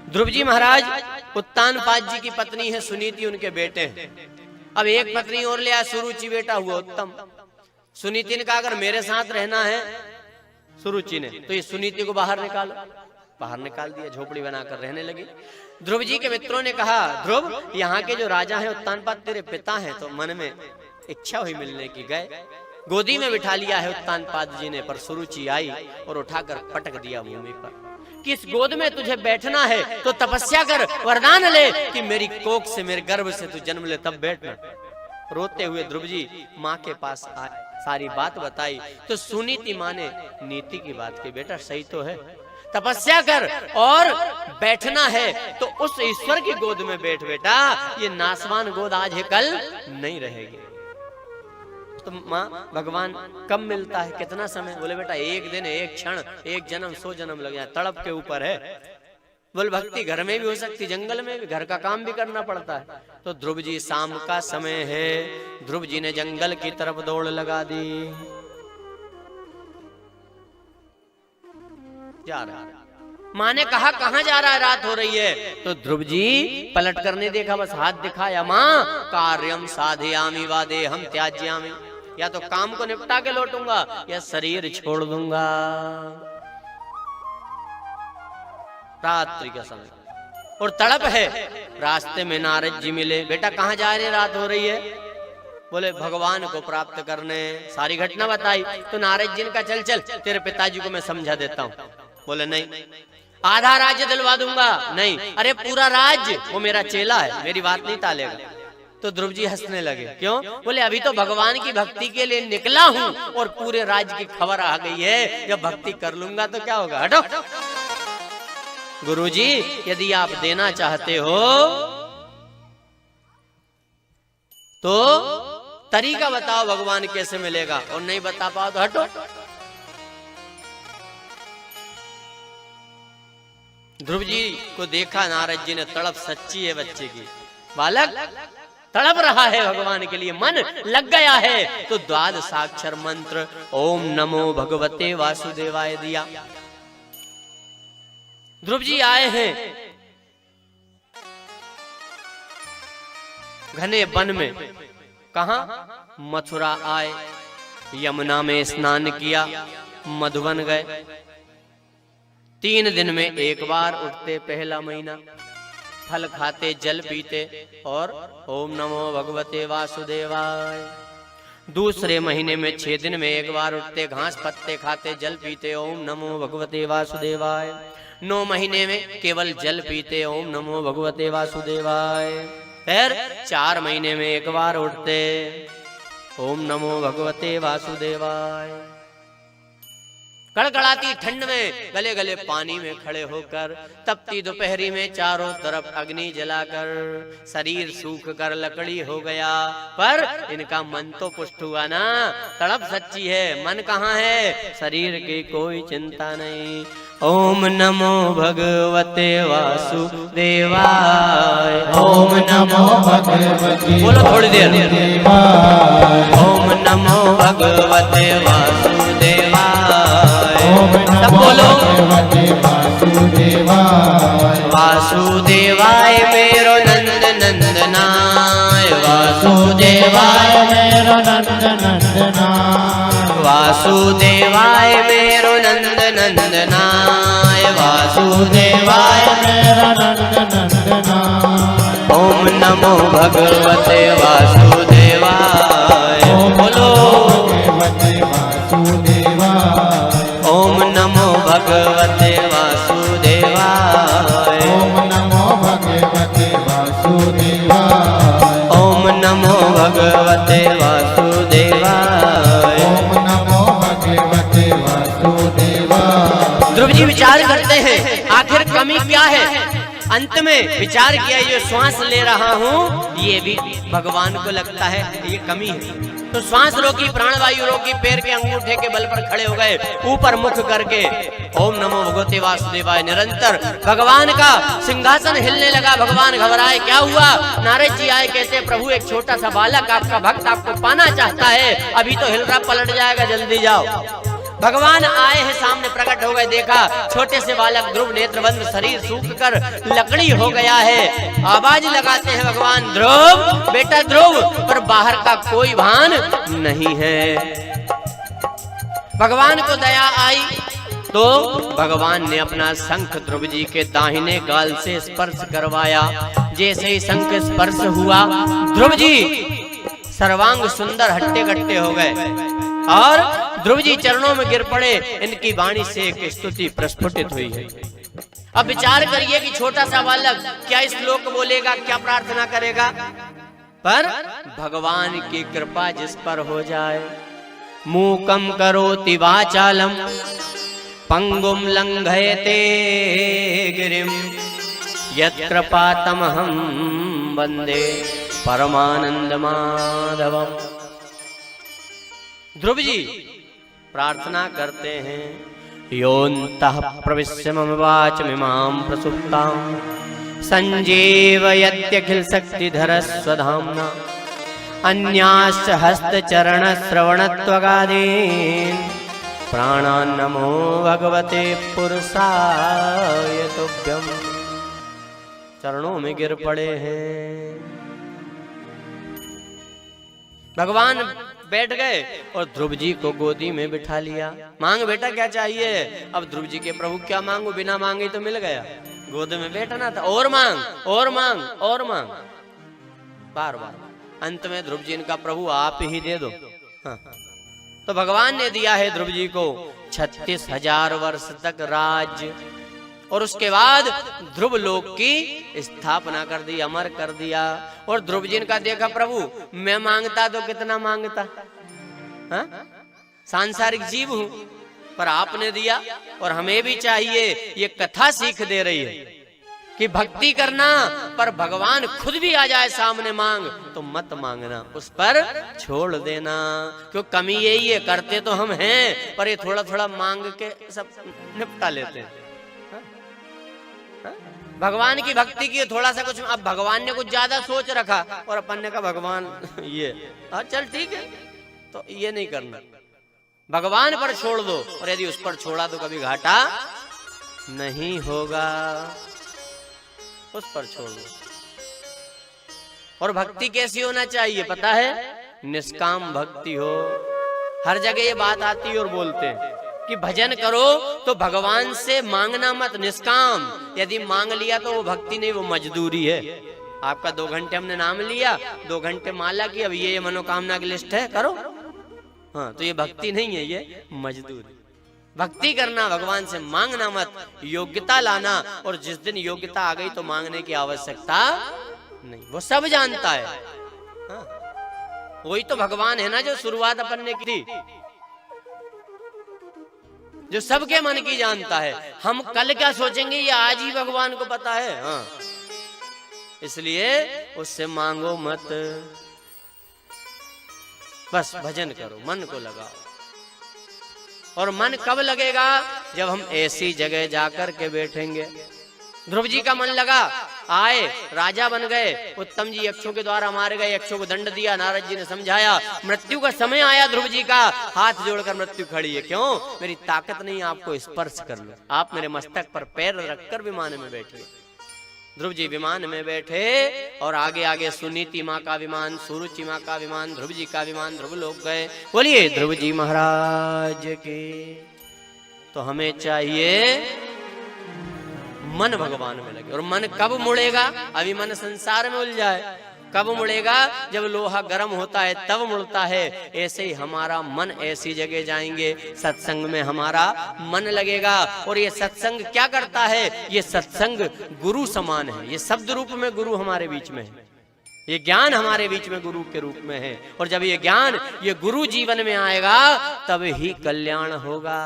ध्रुव जी महाराज उत्तानपाद जी की पत्नी है सुनीति, उनके बेटे हैं। अब एक पत्नी और ले आया, सुरुचि बेटा हुआ उत्तम। सुनीति ने कहा अगर मेरे साथ रहना है सुरुचि ने तो ये सुनीति को बाहर निकालो। बाहर निकाल दिया, झोपड़ी बनाकर रहने लगी। ध्रुव जी के मित्रों ने कहा ध्रुव यहाँ के जो राजा हैं उत्तानपाद तेरे पिता हैं, तो मन में इच्छा हुई मिलने की, गए गोदी में बिठा लिया है उत्तानपाद जी ने, पर सुरुचि आई और उठाकर पटक दिया भूमि पर। किस गोद में तुझे बैठना है तो तपस्या कर, वरदान ले कि मेरी कोख से, मेरे गर्भ से तू जन्म ले तब बैठना। रोते हुए ध्रुव जी माँ के पास आए, सारी बात बताई तो सुनीति माँ ने नीति की बात की, बेटा सही तो है, तपस्या कर और बैठना है तो उस ईश्वर की गोद में बैठ बेटा, ये नासवान गोद आज है कल नहीं रहेगी। तो माँ भगवान कब मिलता है, कितना समय? बोले बेटा एक दिन, एक क्षण, एक जन्म, 100 जन्म लग जाए, तड़प के ऊपर है। बोल भक्ति घर में भी हो सकती, जंगल में भी, घर का काम भी करना पड़ता है। तो ध्रुव जी शाम का समय है, ध्रुव जी ने जंगल की तरफ दौड़ लगा दी। जा रहा है, माँ ने कहा कहाँ जा रहा है, रात हो रही है। तो ध्रुव जी पलट कर नहीं देखा, बस हाथ दिखाया, माँ कार्यम साधयामि वा देहं त्याज्यामि, या तो काम को निपटा के लौटूंगा या शरीर छोड़ दूंगा। रात्रि का समय और तड़प है। रास्ते में नारद जी मिले, बेटा कहाँ जा रहे, रात हो रही है। बोले भगवान को प्राप्त करने। सारी घटना बताई तो नारद जी ने कहा चल चल तेरे पिताजी को मैं समझा देता हूँ। बोले नहीं, आधा राज्य दिलवा दूंगा। नहीं, अरे पूरा राज्य, वो मेरा चेला है, मेरी बात नहीं टालेगा। तो ध्रुव जी हंसने लगे, क्यों? बोले अभी तो भगवान की भक्ति के लिए निकला हूँ और पूरे राज्य की खबर आ गई है, जब भक्ति कर लूंगा तो क्या होगा, हटो। गुरुजी यदि आप देना चाहते हो तो तरीका बताओ भगवान कैसे मिलेगा, और नहीं बता पाओ तो हटो। ध्रुव जी को देखा नारद जी ने, तड़प सच्ची है बच्चे की, बालक तड़प रहा है भगवान के लिए, मन लग गया है। तो द्वादशाक्षर मंत्र ओम नमो भगवते वासुदेवाय दिया। ध्रुव जी आए हैं घने वन में, कहा मथुरा आए, यमुना में स्नान किया, मधुबन गए। 3 दिन में एक बार उठते, पहला महीना फल खाते, जल पीते और ओम नमो भगवते वासुदेवाय। दूसरे महीने में 6 दिन में एक बार उठते, घास पत्ते खाते, जल पीते, ओम नमो भगवते वासुदेवाय। 9 महीने में केवल जल पीते, ओम नमो भगवते वासुदेवाय। फिर 4 महीने में एक बार उठते, ओम नमो भगवते वासुदेवाय। कड़कड़ाती ठंड में गले गले पानी में खड़े होकर, तपती दोपहरी में चारों तरफ अग्नि जलाकर, शरीर सूख कर लकड़ी हो गया, पर इनका मन तो पुष्ट हुआ ना। तड़प सच्ची है, मन कहाँ है, शरीर की कोई चिंता नहीं। ओम नमो भगवते वासुदेवाय, ओम नमो भगवते, बोलो थोड़ी देर, ओम नमो भगवते वासुदेवाय, सब बोलो वासुदेवाय मेरो नंद नंदनाय, वासुदेवाय मेरो नंद नंदनाय, वासुदेवाय मेरो नंद नंदनाय, वासुदेवाय मेरो नंद नंदनाय। ओम नमो भगवते वासुदेवाय, बोलो ओम नमो भगवते वासुदेवाय, ओम नमो भगवते वासुदेवाय, ओम नमो भगवते वासुदेवाय, ओम नमो भगवते वासुदेवाय। ध्रुव जी विचार करते हैं आखिर कमी क्या है। अंत में विचार किया, ये श्वास ले रहा हूँ ये भी भगवान को लगता है ये कमी है। तो श्वास रोकी, प्राणवायु रोकी, पैर के अंगूठे के बल पर खड़े हो गए, ऊपर मुख करके ओम नमो भगवते वासुदेवाय। निरंतर भगवान का सिंहासन हिलने लगा। भगवान घबराए, क्या हुआ? नारद जी आए, कहते प्रभु एक छोटा सा बालक आपका भक्त आपको पाना चाहता है, अभी तो हिल रहा, पलट जाएगा, जल्दी जाओ। भगवान आए हैं सामने, प्रकट हो गए, देखा छोटे से बालक ध्रुव नेत्र बंद, शरीर सूख कर लकड़ी हो गया है। आवाज लगाते हैं भगवान, ध्रुव बेटा ध्रुव, पर बाहर का कोई भान नहीं है। भगवान को दया आई तो भगवान ने अपना शंख ध्रुव जी के दाहिने गाल से स्पर्श करवाया। जैसे ही शंख स्पर्श हुआ, ध्रुव जी सर्वांग सुंदर हट्टे कट्टे हो गए और ध्रुव जी चरणों में गिर पड़े। इनकी वाणी से एक स्तुति प्रस्फुटित हुई है। अब विचार करिए कि छोटा सा बालक क्या श्लोक बोलेगा, क्या प्रार्थना करेगा, पर भगवान की कृपा जिस पर हो जाए। मूकम करोति वाचालम पंगुम लंघयते गिरिम यत्कृपातमहं वंदे परमानंद माधवम। ध्रुव जी प्रार्थना करते हैं, योऽन्तः प्रविश्य मम वाचमिमां प्रसुप्तां संजीवयत्यखिल शक्तिधर स्वधाम्ना अन्याश्च हस्तचरण श्रवणत्वगादीन् प्राणान् नमो भगवते पुरुषाय तुभ्यम्। चरणों में गिर पड़े हैं। भगवान बैठ गए और ध्रुव जी को गोदी में बिठा लिया। मांग बेटा क्या चाहिए। अब ध्रुव जी के प्रभु क्या मांगू, बिना मांगे तो मिल गया, गोद में बैठना था। और मांग और मांग और मांग, बार बार। अंत में ध्रुव जी इनका प्रभु आप ही दे दो। हाँ। तो भगवान ने दिया है ध्रुव जी को 36,000 वर्ष तक राज्य, और उसके बाद ध्रुव लोक की स्थापना कर दी, अमर कर दिया। और ध्रुव जी का देखा प्रभु, मैं मांगता तो कितना मांगता, हाँ? सांसारिक जीव हूं, पर आपने दिया और हमें भी चाहिए। ये कथा सीख दे रही है कि भक्ति करना, पर भगवान खुद भी आ जाए सामने मांग तो मत मांगना, उस पर छोड़ देना। क्यों कमी यही है, करते तो हम हैं, पर ये थोड़ा थोड़ा मांग के सब निपटा लेते हैं। भगवान की भक्ति की थोड़ा सा कुछ, अब भगवान ने कुछ ज्यादा सोच रखा और अपन ने कहा भगवान ये चल ठीक है, तो ये नहीं करना। भगवान पर छोड़ दो, और यदि उस पर छोड़ा तो कभी घाटा नहीं होगा। उस पर छोड़ दो। और भक्ति कैसी होना चाहिए पता है, निष्काम भक्ति हो। हर जगह ये बात आती है और बोलते हैं कि भजन करो तो भगवान से मांगना मत, निष्काम। यदि मांग लिया तो वो भक्ति नहीं, वो मजदूरी है। आपका 2 घंटे हमने नाम लिया, 2 घंटे माला की, अब ये मनोकामना की लिस्ट है, करो। हाँ, तो ये भक्ति नहीं है, ये मजदूरी। भक्ति करना, भगवान से मांगना मत, योग्यता लाना। और जिस दिन योग्यता आ गई तो मांगने की आवश्यकता नहीं, वो सब जानता है। हाँ? वही तो भगवान है ना जो शुरुआत अपन ने की थी, जो सबके मन की जानता है। हम कल क्या सोचेंगे ये आज ही भगवान को पता है। हाँ, इसलिए उससे मांगो मत, बस भजन करो, मन को लगाओ। और मन कब लगेगा, जब हम ऐसी जगह जाकर के बैठेंगे। ध्रुव जी का मन लगा, आए राजा बन गए, उत्तम जी यक्षों के द्वारा मारे गए, यक्षों को दंड दिया, नारद जी ने समझाया। मृत्यु का समय आया, ध्रुव जी का हाथ जोड़कर मृत्यु खड़ी है, क्यों, मेरी ताकत नहीं आपको स्पर्श कर लो, आप मेरे मस्तक पर पैर रखकर विमान में बैठिए। ध्रुव जी विमान में बैठे और आगे आगे सुनीति माँ का विमान, सुरुचि माँ का विमान, ध्रुव जी का विमान, ध्रुव लोग गए। बोलिए ध्रुव जी महाराज के। तो हमें चाहिए मन भगवान में लगे। और मन कब मुड़ेगा, अभी मन संसार में उलझा है, कब मुड़ेगा, जब लोहा गर्म होता है तब मुड़ता है। ऐसे ही हमारा मन ऐसी जगह जाएंगे, सत्संग में हमारा मन लगेगा। और ये सत्संग क्या करता है, ये सत्संग गुरु समान है। ये शब्द रूप में गुरु हमारे बीच में है, ये ज्ञान हमारे बीच में गुरु के रूप में है। और जब ये ज्ञान, ये गुरु जीवन में आएगा तब ही कल्याण होगा।